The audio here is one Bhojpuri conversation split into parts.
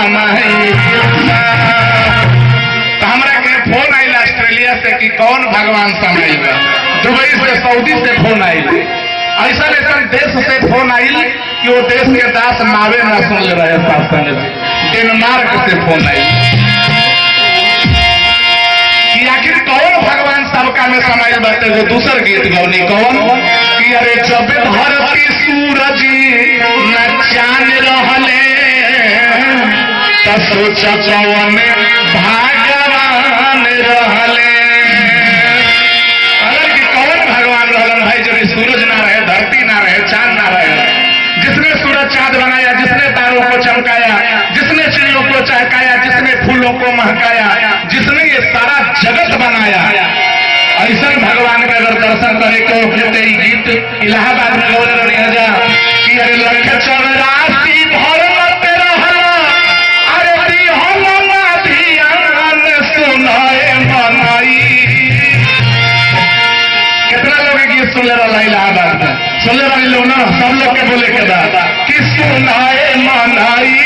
समाइला। हमरा के फोन आइल ऑस्ट्रेलिया से कि कौन भगवान समाइला। दुबई से सऊदी से फोन आइल, ऐसा ऐसा देश से फोन आइल कि वो देश के दास नावे ना सुन ले रहे शासन। डेनमार्क से फोन आइल कि आखिर कौन भगवान सबका में समाइल बाटे। वो दूसर गीत गौनी कौन कि अरे जब धरती सूरज न चांद रहले तो सोच कौन भगवान रहले। अगर कि कौन भगवान रहलन भाई जब सूरज ना रहे, धरती ना रहे, चांद ना रहे, जिसने सूरज चांद बनाया, जिसने तारों को चमकाया, जिसने चिड़ियों को चहकाया, जिसने फूलों को महकाया, जिसने ये सारा जगत बनाया, ऐसा भगवान का अगर दर्शन करे तो गीत इलाहाबाद में गौर जा कि अरे लख 84 भरत रहला अरे दिहल ना ध्यान सुनाए मनाई। कितना लोग गीत सुन ले रहा इलाहाबाद में, सुन ले रहे लोग ना, सब लोग के बोले के बाद कि सुनाए मनाई।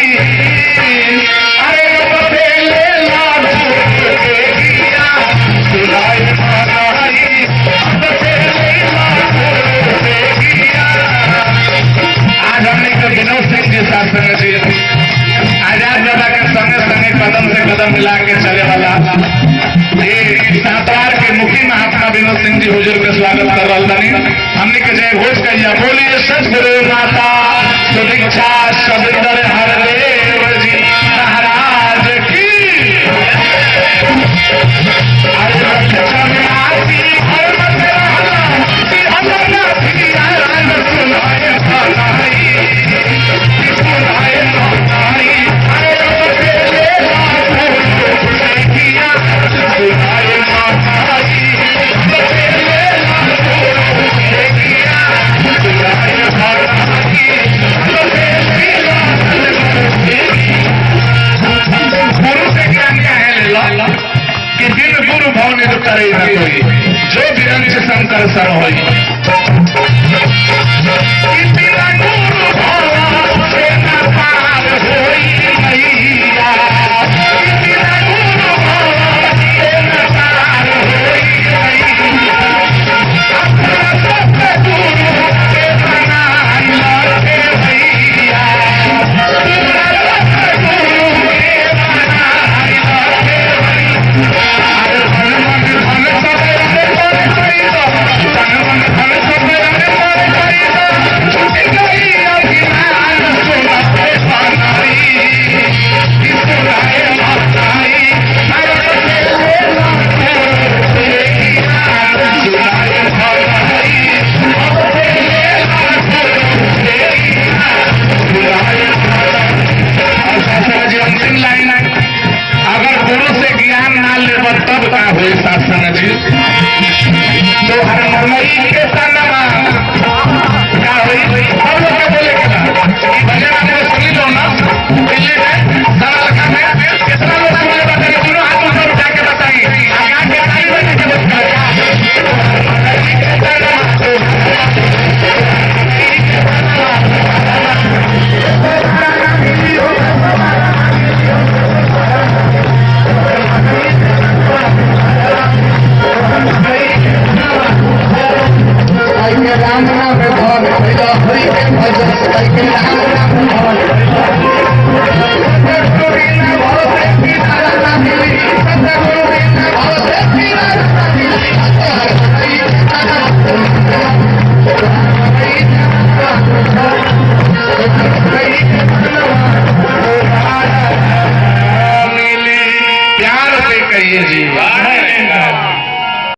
अरे बतेले लाडू के गिया सुनाए मनाई, बतेले लाडू के गिया। आज हमने को विनोद सिंह जी साथ संग जी आजाद बाबा के संगे संगे कदम से कदम मिला के चले वाला ये सातवार के मुखी महात्मा विनोद सिंह जी हुजूर के स्वागत कर रहा बनी। हमने के जय घोष कहिया बोलिए सतगुरु माता सुदीक्षा सविंदर हरदेव जी महाराज की। करे न कोई जो विरंच शंकर सर होई। तब का हुए शासन जी तो हर मरमई के सनमा क्या हुई सब लोग के बोले के बाद भजन आपने सुनी लो ना। दिल्ली में सारा लखा में कितना लोग सुने बताइए, दोनों हाथ ऊपर उठा के बताइए आगे के ताली बजा के बताइए। राम नाम भवन हरि के भजन राम नाम भवन।